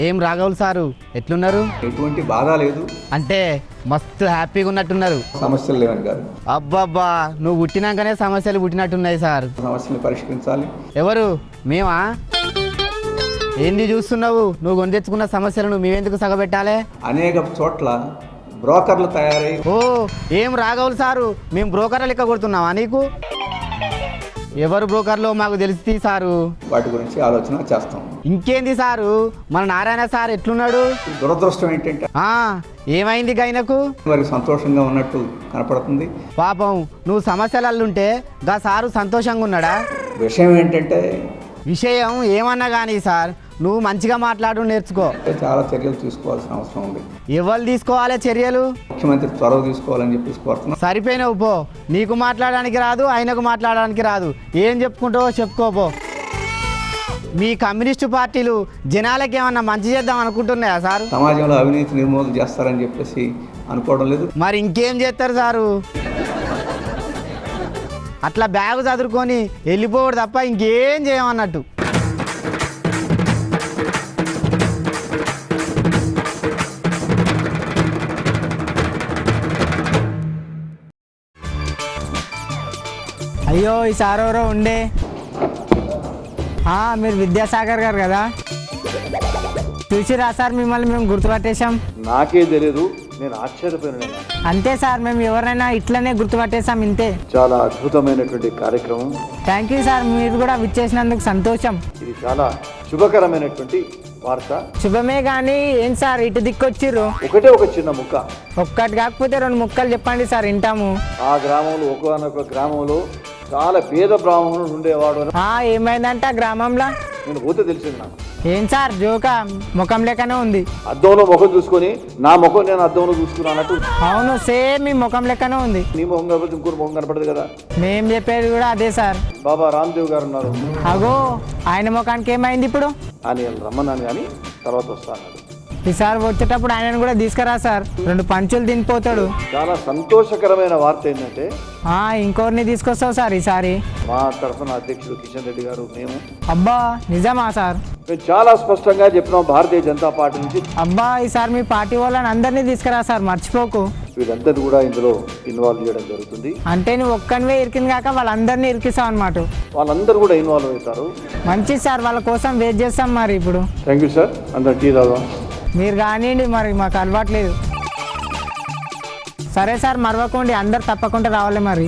ఏం రాఘవులు సారు ఎట్లున్నారు? ఎటువంటి బాధ లేదు, అంటే మస్తు హ్యాపీగా ఉన్నట్టున్నారు. సమస్యలు లేవని కాదు, అబ్బబ్బా నువ్వు పుట్టినాకనే సమస్యలు పుట్టినట్టున్నాయి సార్. సమస్యలు పరిష్కరించాలి. ఎవరు? మేమా? ఏంది చూస్తున్నావు? నువ్వు కొని తెచ్చుకున్న సమస్యలను మేమెందుకు సగబెట్టాలి? అనేక చోట్ల బ్రోకర్లు తయారై ఓ ఏం రాఘవులు సారు, మేము బ్రోకర్ల లెక్క కొడుతున్నావా నీకు? ఎవరు బ్రోకర్లో మాకు తెలిసి సారు. వాటి గురించి ఆలోచన చేస్తాం. ఇంకేంది సారు, మన నారాయణ సార్ ఎట్లున్నాడు? దురదృష్టం ఏంటంటే ఏమైంది గైనకు? వారికి సంతోషంగా ఉన్నట్టు కనపడుతుంది. పాపం నువ్వు సమస్యలల్లుంటే గా సారు సంతోషంగా ఉన్నాడా? విషయం ఏంటంటే విషయం ఏమన్నా కానీ సార్ నువ్వు మంచిగా మాట్లాడు నేర్చుకో. చాలా చర్యలు తీసుకోవాల్సిన అవసరం ఉంది. ఎవరు తీసుకోవాలి చర్యలు? ముఖ్యమంత్రి చొరవ తీసుకోవాలని చెప్పేసి కోరుతున్నాం. సరిపోయినావు పో, నీకు మాట్లాడడానికి రాదు, ఆయనకు మాట్లాడడానికి రాదు. ఏం చెప్పుకుంటావో చెప్పుకోపో. మీ కమ్యూనిస్టు పార్టీలు జనాలకి ఏమన్నా మంచి చేద్దాం అనుకుంటున్నాయా సారు? సమాజంలో అవినీతి నిర్మూలన చేస్తారని చెప్పేసి అనుకోవడం లేదు. మరి ఇంకేం చేస్తారు సారు? అట్లా బ్యాగు చదువుకొని వెళ్ళిపోవడు తప్ప ఇంకేం చేయమన్నట్టు. అయ్యో ఈ సార్ ఎవరో ఉండే. మీరు విద్యాసాగర్ గారు కదా? చూసిరా సార్, మిమ్మల్ని మేము గుర్తుపట్టేశాం. నాకే తెలియదు, నేను ఆశ్చర్యపోయినా. అంతే సార్, మేము ఎవరైనా ఇట్లనే గుర్తుపట్టేశాం, ఇంతే. చాలా అద్భుతమైనటువంటి కార్యక్రమం. థ్యాంక్ యూ సార్, మీరు కూడా విచ్చేసినందుకు సంతోషం. ఇది చాలా శుభకరమైనటువంటి వార్త. శుభమే కానీ ఏం సార్ ఇటు దిక్కొచ్చిర్రు? ఒకటే ఒక చిన్న ముక్క. ఒక్కటి కాకపోతే రెండు ముక్కలు చెప్పండి సార్, వింటాము. ఆ గ్రామంలో ఒకనొక గ్రామంలో చాలా పేద బ్రాహ్మణుడు ఉండేవాడు. ఏమైందంట ఆ గ్రామంలో? నేను పోతే తెలిసింది నాకు. ఏం సార్ జోక? ముఖం లెక్కనే ఉంది. అద్దంలో ముఖం చూసుకొని నా ముఖం నేను అద్దంలో చూసుకున్నా అన్నట్టు. అవును, సేమ్ మీ ముఖం లెక్కనే ఉంది. నీ ముఖం కనపడితే ఇంకోటి ముఖం కనపడదు కదా. మేము చెప్పేది కూడా అదే సార్. బాబా రామ్దేవ్ గారు ఉన్నారు. అగో ఆయన ముఖానికి ఏమైంది ఇప్పుడు? అని రమ్మన్నాను కానీ తర్వాత వస్తాను. ఈసారి వచ్చేటప్పుడు ఆయనను కూడా తీసుకురా సార్, రెండు పంచులు తినిపోతాడు. చాలా సంతోషకరమైన వార్త ఏంటంటే ఇంకోరిని తీసుకొస్తావు సార్ ఈసారి? మా తరఫున అధ్యక్షుడు కిషన్ రెడ్డి గారు, మేము. అబ్బా నిజమా సార్? మేము చాలా స్పష్టంగా చెప్పినాం భారతీయ జనతా పార్టీ నుంచి. అబ్బా ఈసారి మీ పార్టీ వాళ్ళని అందరినీ తీసుకురా సార్, మర్చిపోకు. వీళ్ళందరూ కూడా ఇందులో ఇన్వాల్వ్ చేయడం జరుగుతుంది. అంటే నువ్వు ఒక్కనివే ఇరికింది కాక వాళ్ళందరినీ ఇరికిస్తావు అన్నమాట. వాళ్ళందరూ కూడా ఇన్వాల్వ్ అవుతారు. మంచిది సార్, వాళ్ళ కోసం వెయిట్ చేస్తాం మరి ఇప్పుడు. Thank you sir. అందరు టీ తాగా. మీరు కానివ్వండి, మరి మాకు అలవాట్లేదు. సరే సార్, మరవకండి, అందరు తప్పకుండా రావాలి మరి.